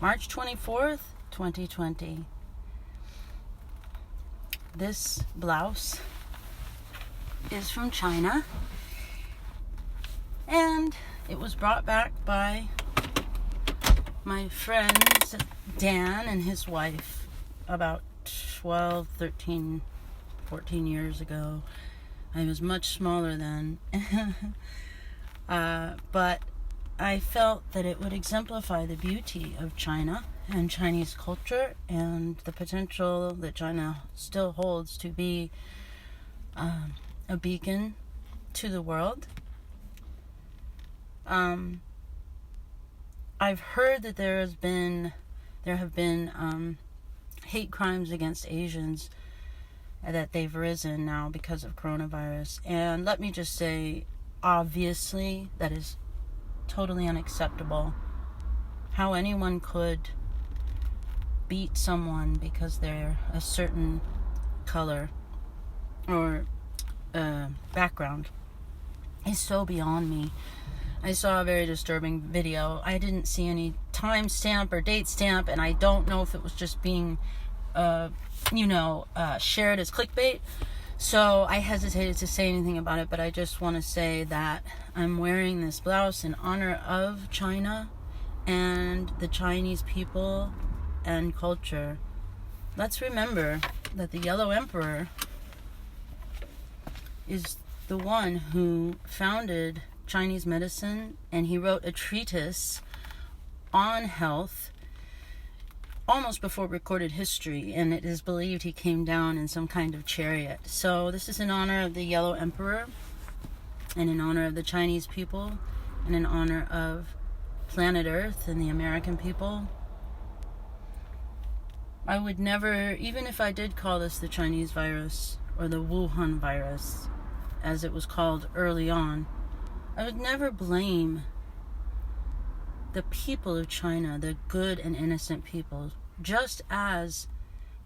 March 24th, 2020. This blouse is from China, and it was brought back by my friends Dan and his wife about 12, 13, 14 years ago. I was much smaller then. But I felt that it would exemplify the beauty of China and Chinese culture and the potential that China still holds to be a beacon to the world. I've heard that there have been hate crimes against Asians that they've risen now because of coronavirus. And let me just say, obviously, that is totally unacceptable. How anyone could beat someone because they're a certain color or background is so beyond me. I saw a very disturbing video. I didn't see any time stamp or date stamp, and I don't know if it was just being shared as clickbait. So I hesitated to say anything about it, but I just want to say that I'm wearing this blouse in honor of China and the Chinese people and culture. Let's remember that the Yellow Emperor is the one who founded Chinese medicine, and he wrote a treatise on health almost before recorded history, and it is believed he came down in some kind of chariot. So this is in honor of the Yellow Emperor, and in honor of the Chinese people, and in honor of planet Earth and the American people. I would never, even if I did call this the Chinese virus, or the Wuhan virus, as it was called early on, I would never blame the people of China, the good and innocent people, just as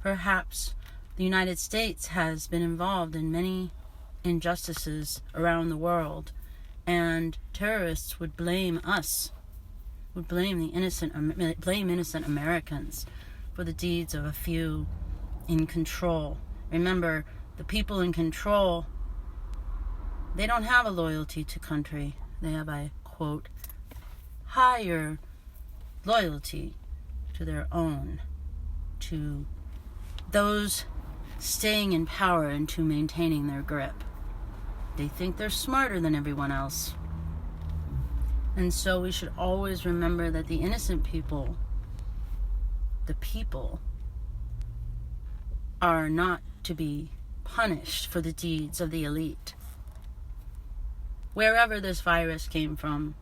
perhaps the United States has been involved in many injustices around the world, and terrorists would blame us, would blame innocent Americans for the deeds of a few in control. Remember, the people in control, they don't have a loyalty to country. They have a, quote, higher loyalty to their own, to those staying in power and to maintaining their grip. They think they're smarter than everyone else. And so we should always remember that the innocent people, the people, are not to be punished for the deeds of the elite. Wherever this virus came from,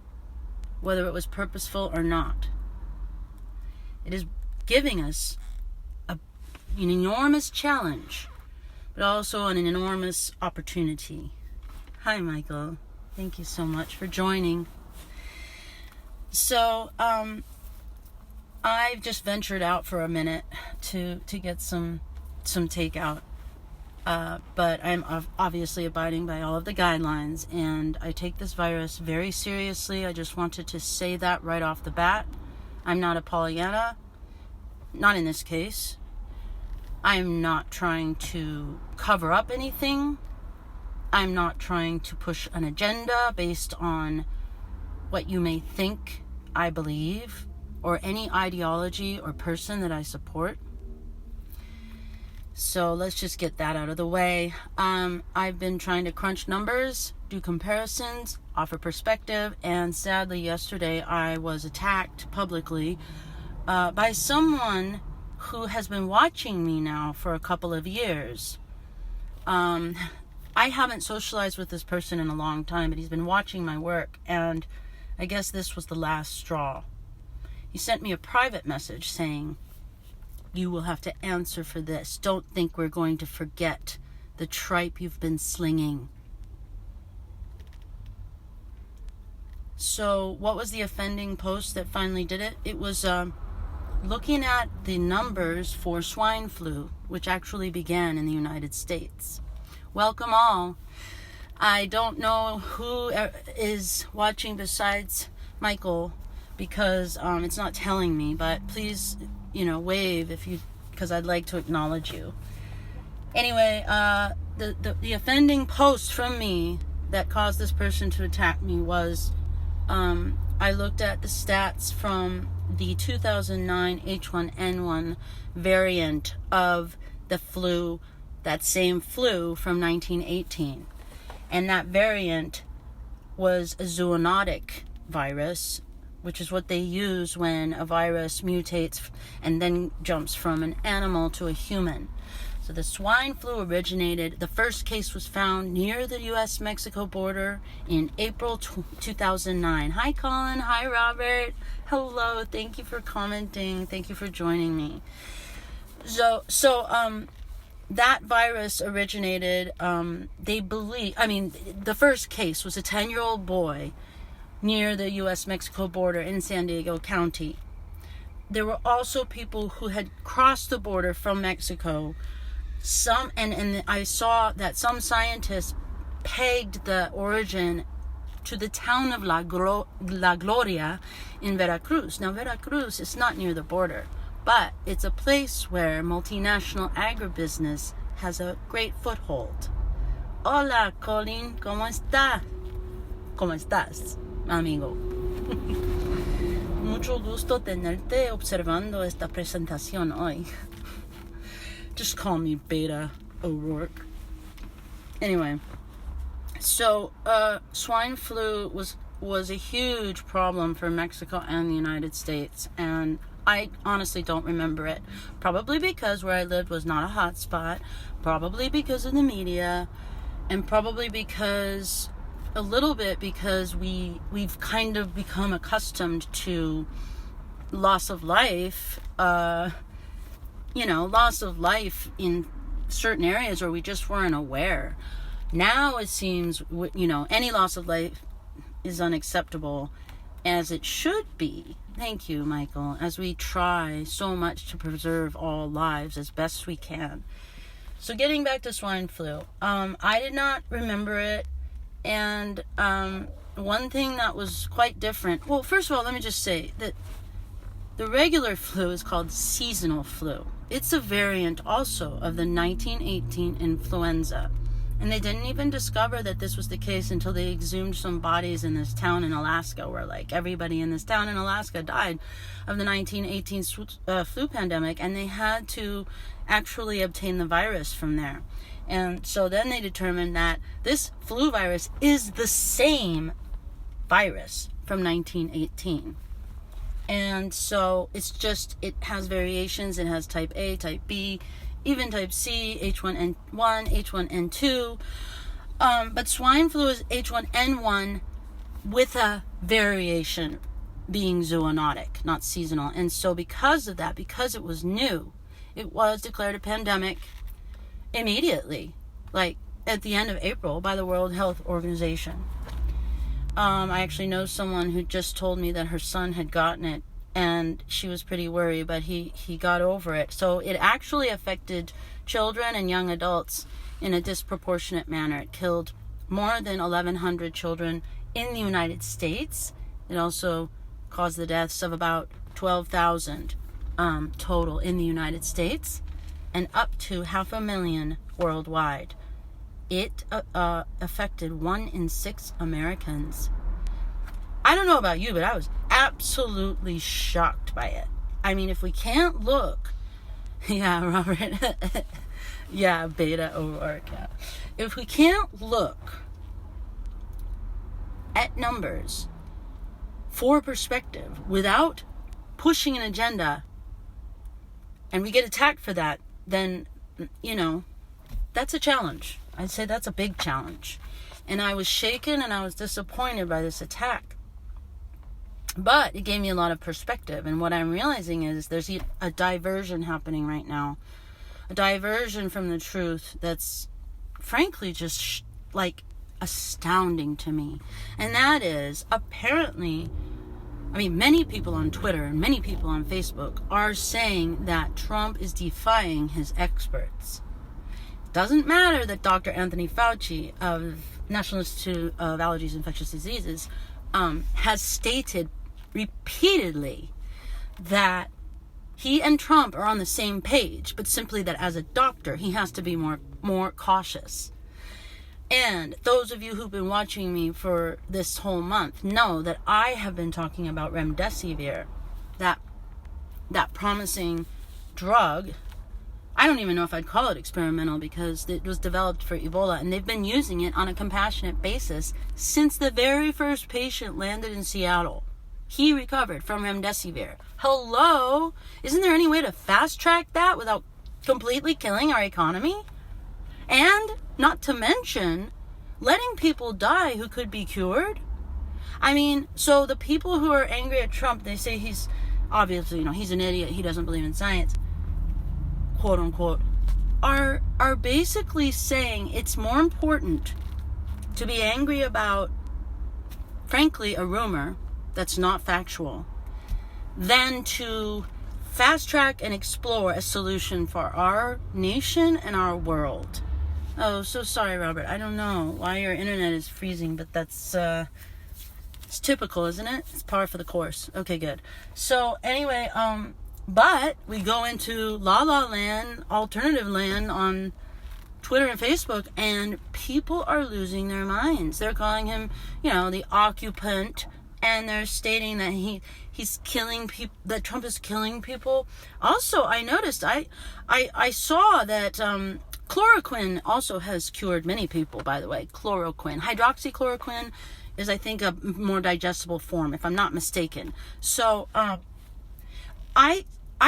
whether it was purposeful or not, it is giving us an enormous challenge, but also an enormous opportunity. Hi, Michael. Thank you so much for joining. So, I've just ventured out for a minute to get some takeout. But I'm obviously abiding by all of the guidelines, and I take this virus very seriously. I just wanted to say that right off the bat. I'm not a Pollyanna, not in this case. I'm not trying to cover up anything. I'm not trying to push an agenda based on what you may think I believe, or any ideology or person that I support. So let's just get that out of the way. I've been trying to crunch numbers, do comparisons, offer perspective, and sadly yesterday I was attacked publicly by someone who has been watching me now for a couple of years. I haven't socialized with this person in a long time, but he's been watching my work, and I guess this was the last straw. He sent me a private message saying, "You will have to answer for this. Don't think we're going to forget the tripe you've been slinging." So what was the offending post that finally did it? It was looking at the numbers for swine flu, which actually began in the United States. Welcome all. I don't know who is watching besides Michael, because it's not telling me, but please, wave if you, because I'd like to acknowledge you. Anyway, the offending post from me that caused this person to attack me was, I looked at the stats from the 2009 H1N1 variant of the flu, that same flu from 1918. And that variant was a zoonotic virus, which is what they use when a virus mutates and then jumps from an animal to a human. So the swine flu originated, the first case was found near the U.S.-Mexico border in April 2009. Hi, Colin. Hi, Robert. Hello. Thank you for commenting. Thank you for joining me. So that virus originated, they believe, the first case was a 10-year-old boy near the U.S.-Mexico border in San Diego County. There were also people who had crossed the border from Mexico. And I saw that some scientists pegged the origin to the town of La Gloria in Veracruz. Now, Veracruz is not near the border, but it's a place where multinational agribusiness has a great foothold. Hola, Colin, ¿cómo está? ¿Cómo estás, amigo? Mucho gusto tenerte observando esta presentación hoy. Just call me Beta O'Rourke. Anyway, so swine flu was a huge problem for Mexico and the United States, and I honestly don't remember it. Probably because where I lived was not a hot spot, probably because of the media, and probably because we've kind of become accustomed to loss of life, loss of life in certain areas where we just weren't aware. Now it seems, any loss of life is unacceptable, as it should be. Thank you, Michael, as we try so much to preserve all lives as best we can. So getting back to swine flu, I did not remember it, and one thing that was quite different, well, first of all, let me just say that the regular flu is called seasonal flu. It's a variant also of the 1918 influenza. And they didn't even discover that this was the case until they exhumed some bodies in this town in Alaska, where everybody in this town in Alaska died of the 1918 flu pandemic, and they had to actually obtain the virus from there. And so then they determined that this flu virus is the same virus from 1918. And so it has variations. It has type A, type B, even type C, H1N1, H1N2. But swine flu is H1N1 with a variation being zoonotic, not seasonal. And so because of that, because it was new, it was declared a pandemic immediately, at the end of April by the World Health Organization. I actually know someone who just told me that her son had gotten it, and she was pretty worried, but he got over it. So it actually affected children and young adults in a disproportionate manner. It killed more than 1,100 children in the United States. It also caused the deaths of about 12,000 total in the United States, and up to 500,000 worldwide. It affected 1 in 6 Americans. I don't know about you, but I was absolutely shocked by it. If we can't look... Yeah, Robert. Yeah, Beta O'Rourke. Yeah. If we can't look at numbers for perspective without pushing an agenda, and we get attacked for that, then, that's a challenge. I'd say that's a big challenge. And I was shaken and I was disappointed by this attack. But it gave me a lot of perspective. And what I'm realizing is there's a diversion happening right now. A diversion from the truth that's frankly just astounding to me. And that is, apparently, many people on Twitter and many people on Facebook are saying that Trump is defying his experts. Doesn't matter that Dr. Anthony Fauci of National Institute of Allergies and Infectious Diseases has stated repeatedly that he and Trump are on the same page, but simply that as a doctor, he has to be more cautious. And those of you who've been watching me for this whole month know that I have been talking about Remdesivir, that promising drug. I don't even know if I'd call it experimental because it was developed for Ebola, and they've been using it on a compassionate basis since the very first patient landed in Seattle. He recovered from Remdesivir. Hello? Isn't there any way to fast track that without completely killing our economy? And not to mention letting people die who could be cured. I mean, so the people who are angry at Trump, they say he's obviously, he's an idiot, he doesn't believe in science, quote unquote, are basically saying it's more important to be angry about, frankly, a rumor that's not factual than to fast track and explore a solution for our nation and our world. Oh, so sorry, Robert. I don't know why your internet is freezing, but that's it's typical, isn't it? It's par for the course. Okay, good. So anyway, but we go into La La Land, alternative land on Twitter and Facebook, and people are losing their minds. They're calling him, the occupant, and they're stating that he's killing people, that Trump is killing people. Also, I noticed, I saw that chloroquine also has cured many people, by the way. Chloroquine. Hydroxychloroquine is, I think, a more digestible form, if I'm not mistaken. So, I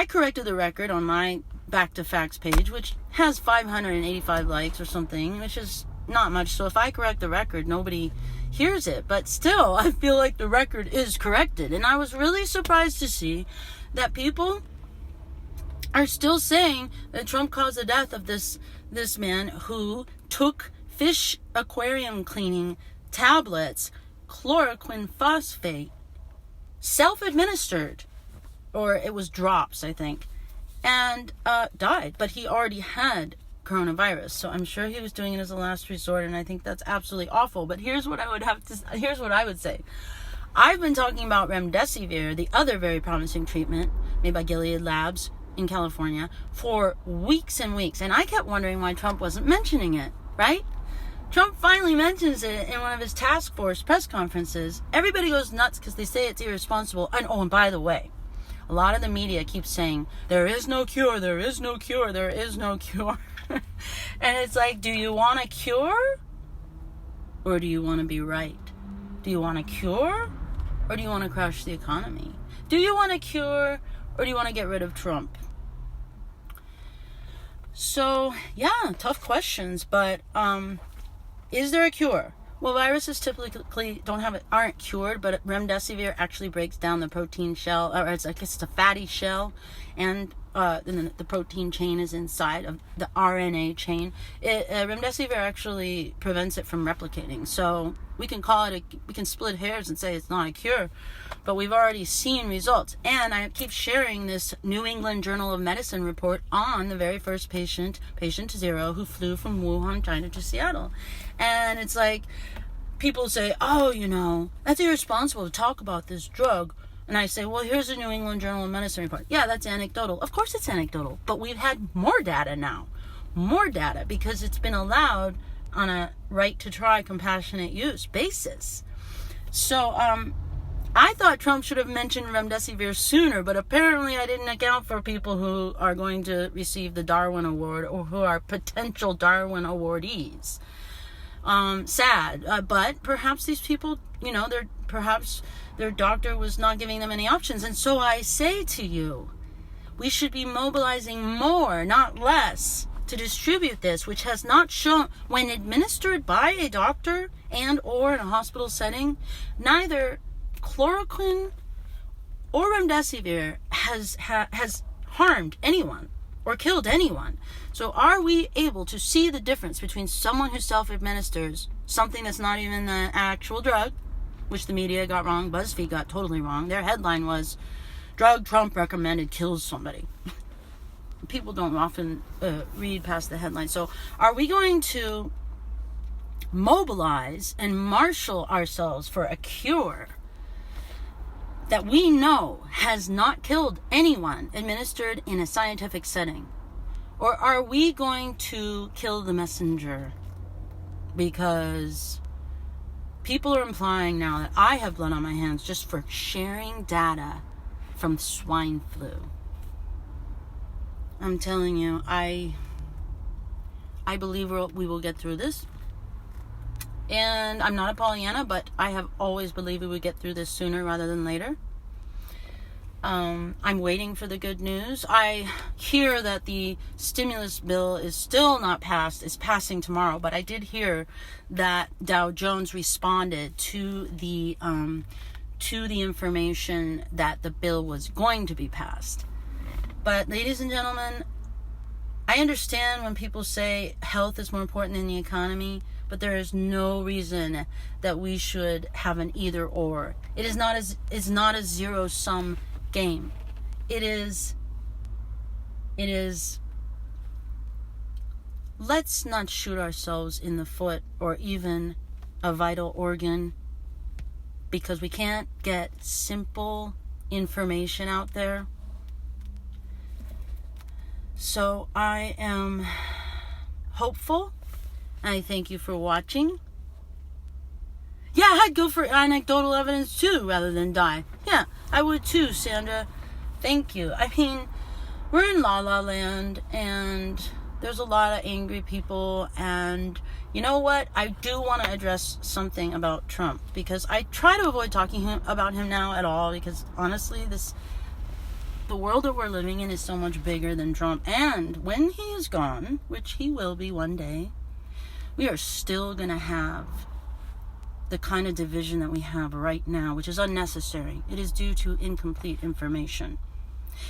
corrected the record on my Back to Facts page, which has 585 likes or something, which is not much. So if I correct the record, nobody hears it. But still, I feel like the record is corrected. And I was really surprised to see that people are still saying that Trump caused the death of this man who took fish aquarium cleaning tablets, chloroquine phosphate, self-administered, or it was drops, I think, and died. But he already had coronavirus, so I'm sure he was doing it as a last resort, and I think that's absolutely awful. But here's what I would say. I've been talking about Remdesivir, the other very promising treatment made by Gilead Labs in California, for weeks and weeks, and I kept wondering why Trump wasn't mentioning it, right? Trump finally mentions it in one of his task force press conferences. Everybody goes nuts because they say it's irresponsible. And by the way, a lot of the media keeps saying, there is no cure, there is no cure, there is no cure. And it's like, do you want a cure? Or do you want to be right? Do you want a cure? Or do you want to crush the economy? Do you want a cure? Or do you want to get rid of Trump? So, yeah, tough questions. But, is there a cure? Well, viruses typically aren't cured, but Remdesivir actually breaks down the protein shell, or it's a fatty shell, and then the protein chain is inside of the RNA chain. Remdesivir actually prevents it from replicating. So we can we can split hairs and say it's not a cure, but we've already seen results. And I keep sharing this New England Journal of Medicine report on the very first patient 0, who flew from Wuhan, China to Seattle. And it's like, people say, oh, that's irresponsible to talk about this drug. And I say, well, here's the New England Journal of Medicine report. Yeah, that's anecdotal. Of course it's anecdotal, but we've had more data now. More data, because it's been allowed on a right to try compassionate use basis. So, I thought Trump should have mentioned Remdesivir sooner, but apparently I didn't account for people who are going to receive the Darwin Award, or who are potential Darwin awardees. Sad, but perhaps these people, perhaps their doctor was not giving them any options. And so I say to you, we should be mobilizing more, not less, to distribute this, which has not shown, when administered by a doctor and or in a hospital setting, neither chloroquine or Remdesivir has harmed anyone or killed anyone. So are we able to see the difference between someone who self-administers something that's not even the actual drug, which the media got wrong, BuzzFeed got totally wrong. Their headline was, drug Trump recommended kills somebody. People don't often read past the headline. So are we going to mobilize and marshal ourselves for a cure that we know has not killed anyone administered in a scientific setting? Or are we going to kill the messenger? Because people are implying now that I have blood on my hands just for sharing data from swine flu. I'm telling you, I believe we will get through this. And I'm not a Pollyanna, but I have always believed we would get through this sooner rather than later. I'm waiting for the good news. I hear that the stimulus bill is still not passed. It's passing tomorrow, but I did hear that Dow Jones responded to the information that the bill was going to be passed. But ladies and gentlemen, I understand when people say health is more important than the economy, but there is no reason that we should have an either or. It's not a zero-sum game. It is, let's not shoot ourselves in the foot or even a vital organ because we can't get simple information out there. So I am hopeful. I thank you for watching. Yeah, I'd go for anecdotal evidence too rather than die. Yeah, I would too, Sandra. Thank you. I mean, we're in La La Land and there's a lot of angry people, and you know what? I do want to address something about Trump because I try to avoid talking about him now at all because honestly, the world that we're living in is so much bigger than Trump. And when he is gone, which he will be one day, we are still going to have the kind of division that we have right now, which is unnecessary. It is due to incomplete information.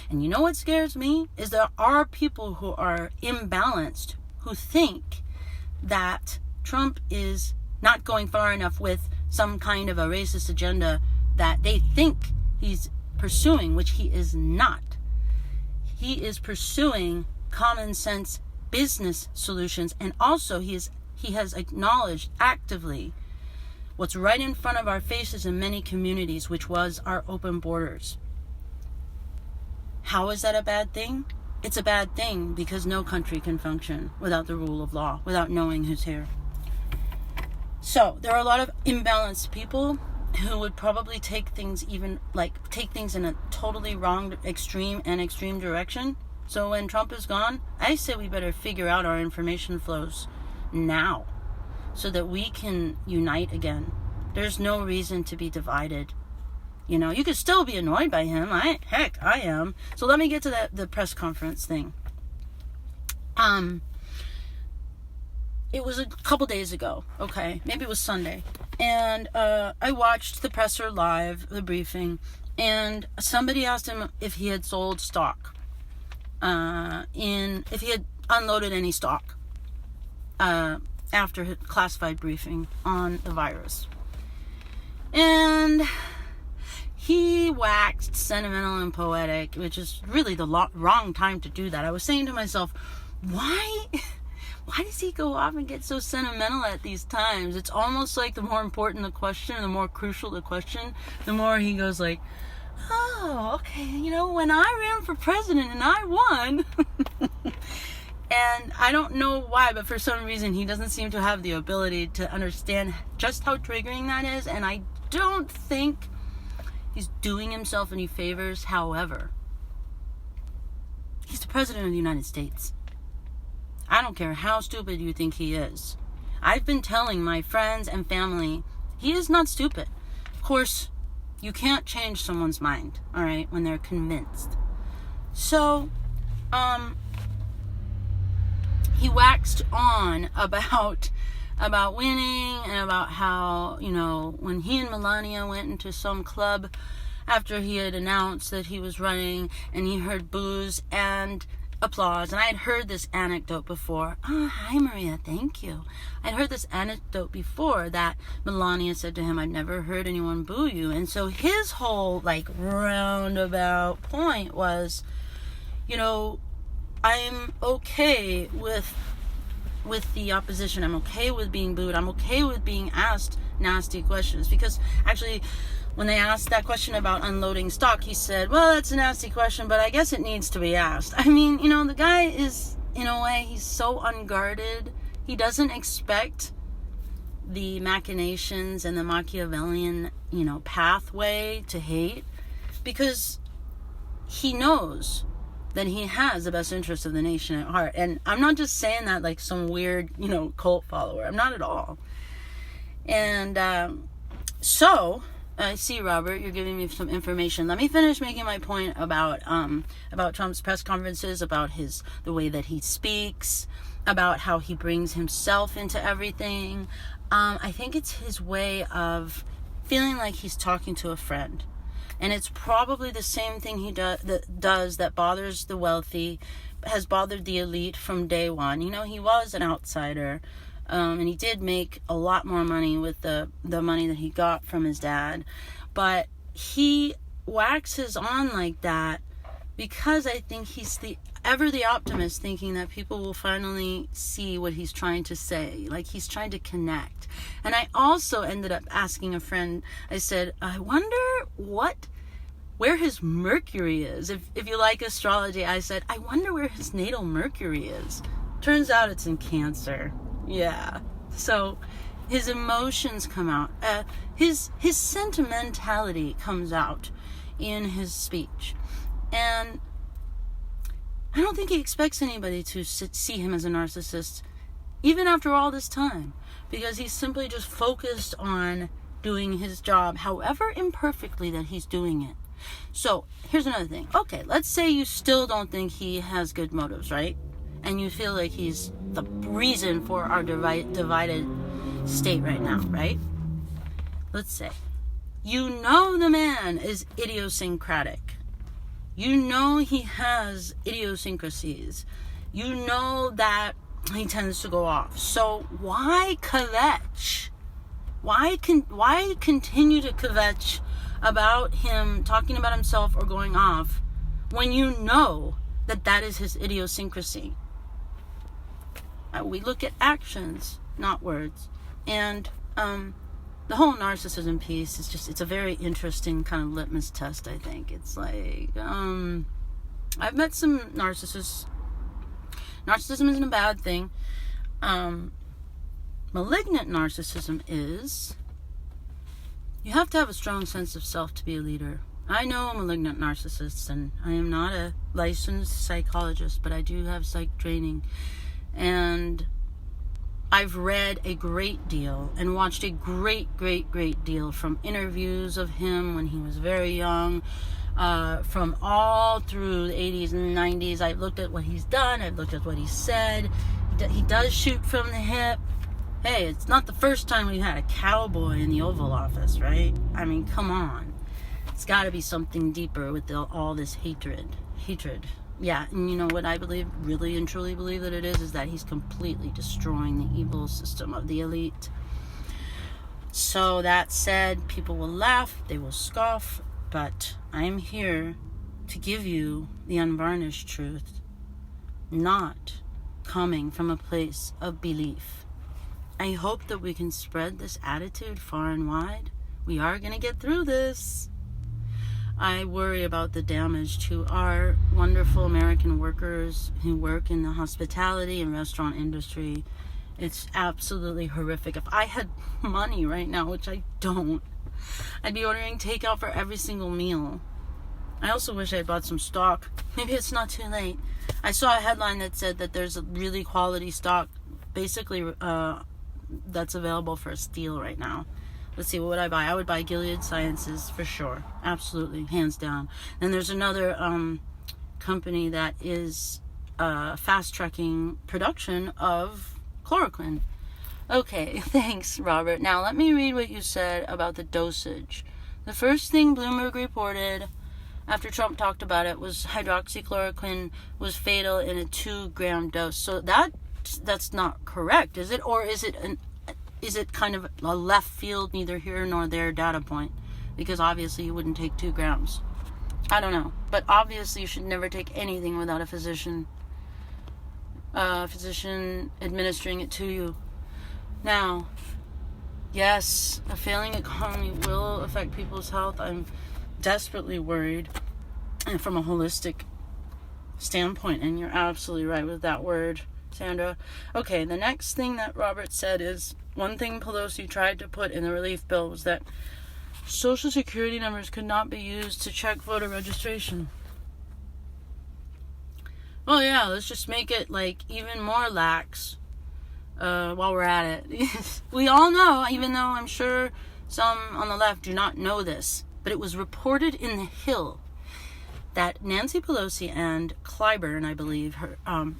And you know what scares me? Is there are people who are imbalanced who think that Trump is not going far enough with some kind of a racist agenda that they think he's pursuing, which he is not. He is pursuing common sense business solutions, and also he has acknowledged actively what's right in front of our faces in many communities, which was our open borders. How is that a bad thing? It's a bad thing because no country can function without the rule of law, without knowing who's here. So there are a lot of imbalanced people who would probably take things in a totally wrong extreme direction. So when Trump is gone, I say we better figure out our information flows now so that we can unite again. There's no reason to be divided. You know, you could still be annoyed by him. I am. So let me get to the press conference thing. It was a couple days ago, okay? Maybe it was Sunday. And I watched the presser live, the briefing, and somebody asked him if he had sold stock, if he had unloaded any stock after his classified briefing on the virus. And he waxed sentimental and poetic, which is really the wrong time to do that. I was saying to myself, why does he go off and get so sentimental at these times? It's almost like the more important the question, the more crucial the question, the more he goes like, oh, okay, you know, when I ran for president and I won. And I don't know why, but for some reason he doesn't seem to have the ability to understand just how triggering that is. And I don't think he's doing himself any favors. However, he's the president of the United States. I don't care how stupid you think he is. I've been telling my friends and family, he is not stupid. Of course, you can't change someone's mind, all right, when they're convinced. So, he waxed on about winning and about how, you know, when he and Melania went into some club after he had announced that he was running and he heard boos and applause. And I had heard this anecdote before. Oh, hi, Maria. Thank you. I'd heard this anecdote before that Melania said to him, I've never heard anyone boo you. And so his whole, roundabout point was, you know, I'm okay with with the opposition. I'm okay with being booed. I'm okay with being asked nasty questions. Because actually, when they asked that question about unloading stock, he said, well, that's a nasty question, but I guess it needs to be asked. I mean, the guy is, in a way, he's so unguarded. He doesn't expect the machinations and the Machiavellian, pathway to hate, because he knows that he has the best interest of the nation at heart. And I'm not just saying that like some weird, cult follower. I'm not at all. And so I see, Robert, you're giving me some information. Let me finish making my point about Trump's press conferences, about the way that he speaks, about how he brings himself into everything. I think it's his way of feeling like he's talking to a friend. And it's probably the same thing he does that bothers the wealthy, has bothered the elite from day one. He was an outsider, and he did make a lot more money with the money that he got from his dad. But he waxes on like that because I think he's ever the optimist, thinking that people will finally see what he's trying to say. Like, he's trying to connect. And I also ended up asking a friend, I said, I wonder where his Mercury is. If you like astrology, I said, I wonder where his natal Mercury is. Turns out it's in Cancer. Yeah. So his emotions come out. His sentimentality comes out in his speech. And I don't think he expects anybody to see him as a narcissist, even after all this time, because he's simply just focused on doing his job, however imperfectly that he's doing it. So here's another thing. Okay, let's say you still don't think he has good motives, right? And you feel like he's the reason for our divided state right now, right? Let's say the man is idiosyncratic. He has idiosyncrasies. That he tends to go off. So why kvetch? Why continue to kvetch about him talking about himself or going off when you know that is his idiosyncrasy? We look at actions, not words. And the whole narcissism piece is it's a very interesting kind of litmus test, I think. It's like, I've met some narcissists. Narcissism isn't a bad thing. Malignant narcissism is, you have to have a strong sense of self to be a leader. I know malignant narcissists, and I am not a licensed psychologist, but I do have psych training. And I've read a great deal and watched a great deal from interviews of him when he was very young, from all through the 80s and 90s. I've looked at what he's done. I've looked at what he said. He does shoot from the hip. Hey, it's not the first time we've had a cowboy in the Oval Office, right? I mean, come on. It's got to be something deeper with all this hatred. Yeah, and you know what I really and truly believe that it is that he's completely destroying the evil system of the elite. So that said, people will laugh, they will scoff, but I'm here to give you the unvarnished truth, not coming from a place of belief. I hope that we can spread this attitude far and wide. We are going to get through this. I worry about the damage to our wonderful American workers who work in the hospitality and restaurant industry. It's absolutely horrific. If I had money right now, which I don't, I'd be ordering takeout for every single meal. I also wish I had bought some stock. Maybe it's not too late. I saw a headline that said that there's a really quality stock, basically, that's available for a steal right now. Let's see, what would I buy? I would buy Gilead Sciences for sure. Absolutely, hands down. And there's another company that is fast-tracking production of chloroquine. Okay, thanks, Robert. Now, let me read what you said about the dosage. The first thing Bloomberg reported after Trump talked about it was hydroxychloroquine was fatal in a 2-gram dose. So that's not correct, is it? Or is it kind of a left field, neither here nor there data point? Because obviously you wouldn't take 2 grams. I don't know. But obviously you should never take anything without a physician physician administering it to you. Now, yes, a failing economy will affect people's health. I'm desperately worried, and from a holistic standpoint, and you're absolutely right with that word, Sandra. Okay, the next thing that Robert said is, one thing Pelosi tried to put in the relief bill was that Social Security numbers could not be used to check voter registration. Well, yeah, let's just make it like even more lax while we're at it. We all know, even though I'm sure some on the left do not know this, but it was reported in the Hill that Nancy Pelosi and Clyburn, I believe, her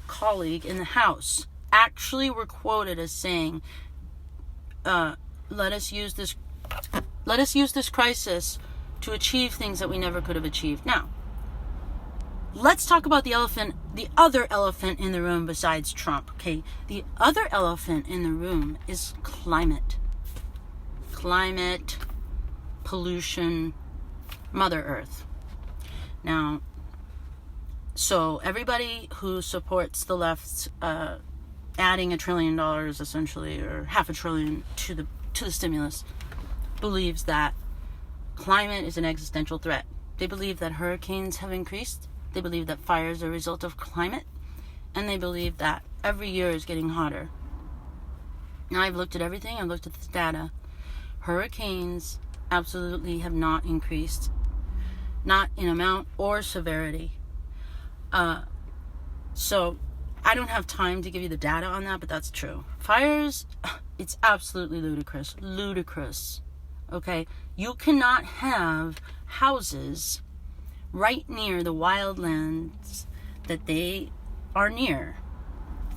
colleague in the House, actually were quoted as saying, let us use this crisis to achieve things that we never could have achieved. Now, let's talk about the other elephant in the room besides Trump, okay? The other elephant in the room is climate. Climate, pollution, Mother Earth. Now, so everybody who supports the left's adding $1 trillion essentially, or $500 billion to the stimulus, believes that climate is an existential threat. They believe that hurricanes have increased. They believe that fires are a result of climate, and they believe that every year is getting hotter. Now, I've looked at everything. I've looked at the data. Hurricanes absolutely have not increased, not in amount or severity. So I don't have time to give you the data on that, but that's true. Fires, it's absolutely ludicrous. Okay, you cannot have houses right near the wildlands that they are near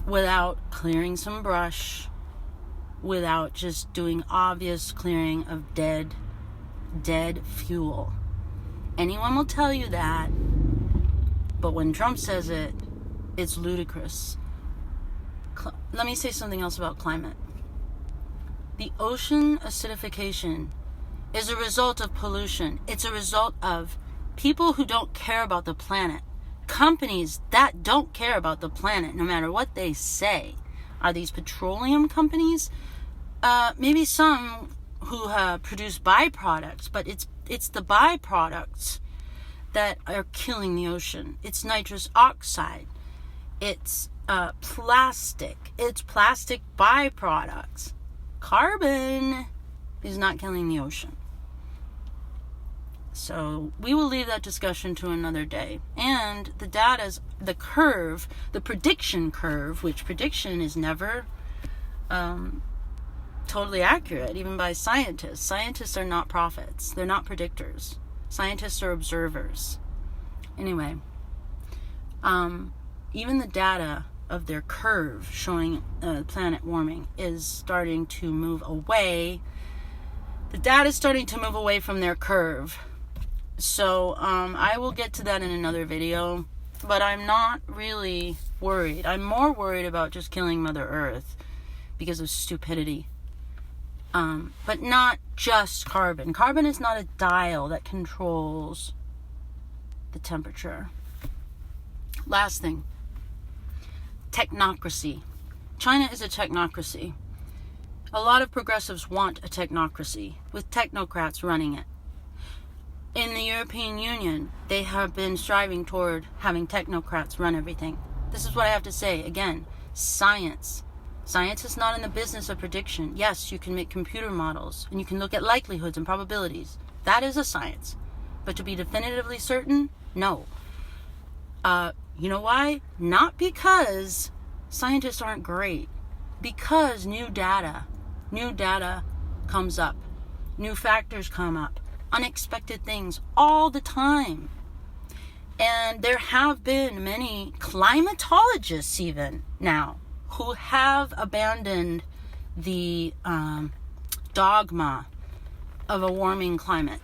without clearing some brush, without just doing obvious clearing of dead fuel. Anyone will tell you that, but when Trump says it, it's ludicrous. Let me say something else about climate. The ocean acidification is a result of pollution. It's a result of people who don't care about the planet. Companies that don't care about the planet, no matter what they say. Are these petroleum companies? Maybe some who produce byproducts, but it's the byproducts that are killing the ocean. It's nitrous oxide. It's plastic. It's plastic byproducts. Carbon is not killing the ocean. So we will leave that discussion to another day. And the data's, the curve, the prediction curve, which prediction is never totally accurate, even by scientists. Scientists are not prophets. They're not predictors. Scientists are observers. Anyway, even the data of their curve showing planet warming is starting to move away. The data is starting to move away from their curve. So I will get to that in another video, but I'm not really worried. I'm more worried about just killing Mother Earth because of stupidity. But not just carbon. Carbon is not a dial that controls the temperature. Last thing. Technocracy. China is a technocracy. A lot of progressives want a technocracy with technocrats running it. In the European Union, they have been striving toward having technocrats run everything. This is what I have to say. Again, science. Science is not in the business of prediction. Yes, you can make computer models, and you can look at likelihoods and probabilities. That is a science. But to be definitively certain, no. You know why? Not because scientists aren't great. Because new data comes up. New factors come up. Unexpected things all the time. And there have been many climatologists even now who have abandoned the dogma of a warming climate.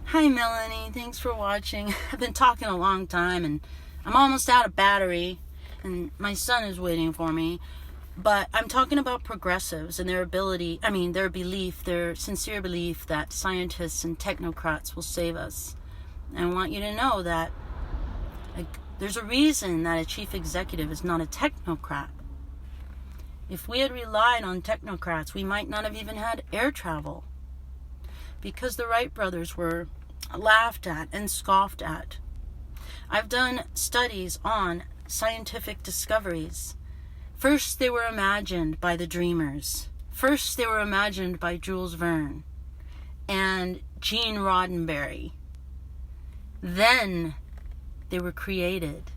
Hi Melanie, thanks for watching. I've been talking a long time and I'm almost out of battery and my son is waiting for me. But I'm talking about progressives and their belief, their sincere belief that scientists and technocrats will save us. And I want you to know that There's a reason that a chief executive is not a technocrat. If we had relied on technocrats, we might not have even had air travel. Because the Wright brothers were laughed at and scoffed at. I've done studies on scientific discoveries. First, they were imagined by the dreamers. First, they were imagined by Jules Verne and Gene Roddenberry. Then, they were created.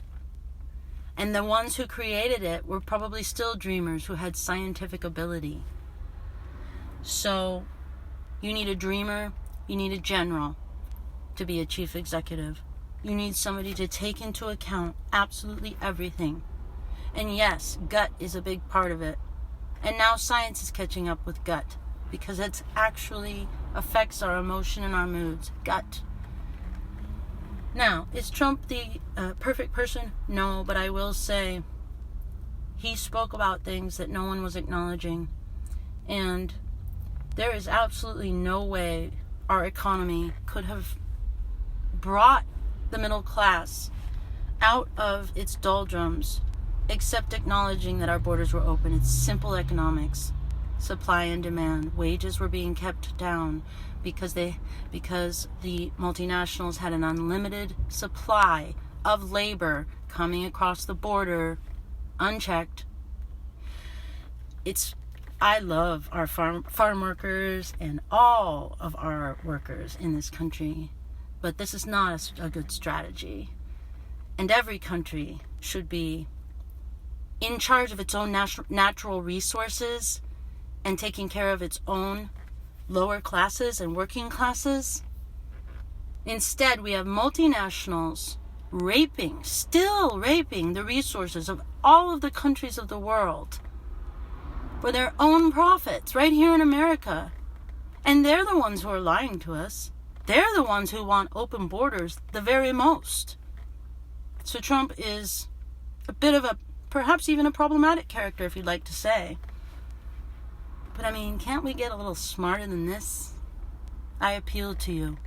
And the ones who created it were probably still dreamers who had scientific ability. So, you need a dreamer, you need a general to be a chief executive. You need somebody to take into account absolutely everything. And yes, gut is a big part of it. And now science is catching up with gut because it actually affects our emotion and our moods. Gut. Now, is Trump the perfect person? No, but I will say he spoke about things that no one was acknowledging. And there is absolutely no way our economy could have brought the middle class out of its doldrums except acknowledging that our borders were open. It's simple economics. Supply and demand. Wages were being kept down because the multinationals had an unlimited supply of labor coming across the border unchecked. I love our farm workers and all of our workers in this country, but this is not a good strategy. And every country should be in charge of its own natural resources and taking care of its own lower classes and working classes. Instead, we have multinationals still raping the resources of all of the countries of the world for their own profits right here in America. And they're the ones who are lying to us. They're the ones who want open borders the very most. So Trump is a bit of perhaps even a problematic character, if you'd like to say. But I mean, can't we get a little smarter than this? I appeal to you.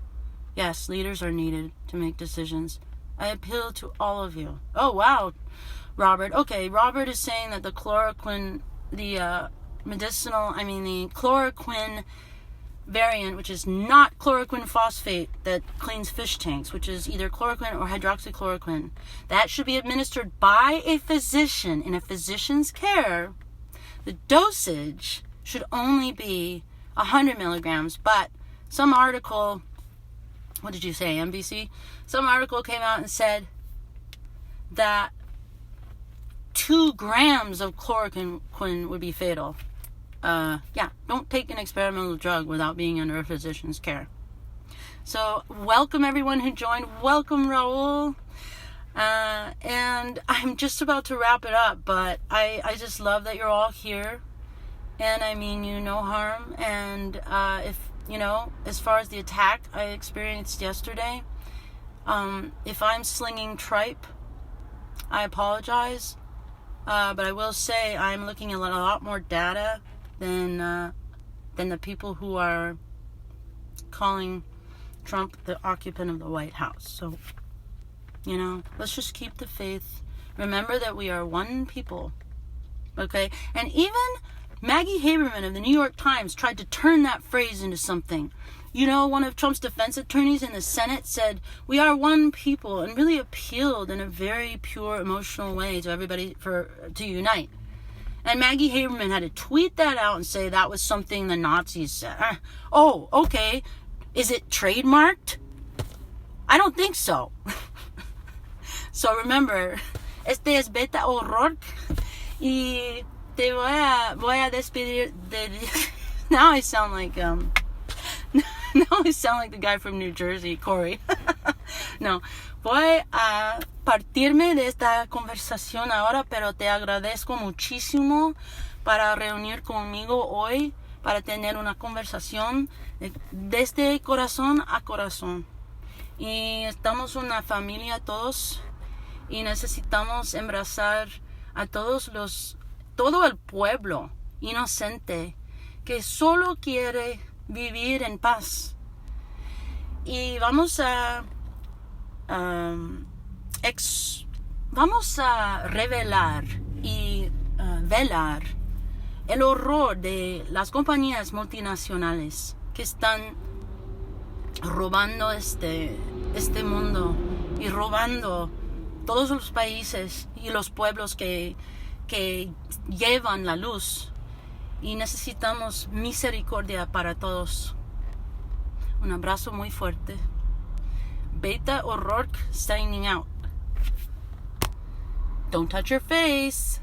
Yes, leaders are needed to make decisions. I appeal to all of you. Oh, wow, Robert. Okay, Robert is saying that the chloroquine, the chloroquine variant, which is not chloroquine phosphate that cleans fish tanks, which is either chloroquine or hydroxychloroquine, that should be administered by a physician in a physician's care. The dosage should only be 100 milligrams, but some article, what did you say, NBC? Some article came out and said that 2 grams of chloroquine would be fatal. Don't take an experimental drug without being under a physician's care. So, welcome everyone who joined. Welcome, Raul. And I'm just about to wrap it up, but I just love that you're all here. And I mean you no harm. And as far as the attack I experienced yesterday, if I'm slinging tripe, I apologize. But I will say I'm looking at a lot more data than the people who are calling Trump the occupant of the White House. So, let's just keep the faith. Remember that we are one people. Okay? And even Maggie Haberman of the New York Times tried to turn that phrase into something. One of Trump's defense attorneys in the Senate said, "We are one people," and really appealed in a very pure, emotional way to everybody to unite. And Maggie Haberman had to tweet that out and say that was something the Nazis said. Oh, okay. Is it trademarked? I don't think so. So remember, este es Beta O'Rourke y te voy a despedir de... Now I sound like the guy from New Jersey, Corey. No, voy a partirme de esta conversación ahora, pero te agradezco muchísimo para reunir conmigo hoy, para tener una conversación desde corazón a corazón. Y estamos una familia todos y necesitamos abrazar a todo el pueblo inocente que solo quiere vivir en paz. Y vamos a Vamos a revelar y velar el horror de las compañías multinacionales que están robando este mundo y robando todos los países y los pueblos que llevan la luz, y necesitamos misericordia para todos. Un abrazo muy fuerte. Beta O'Rourke signing out. Don't touch your face.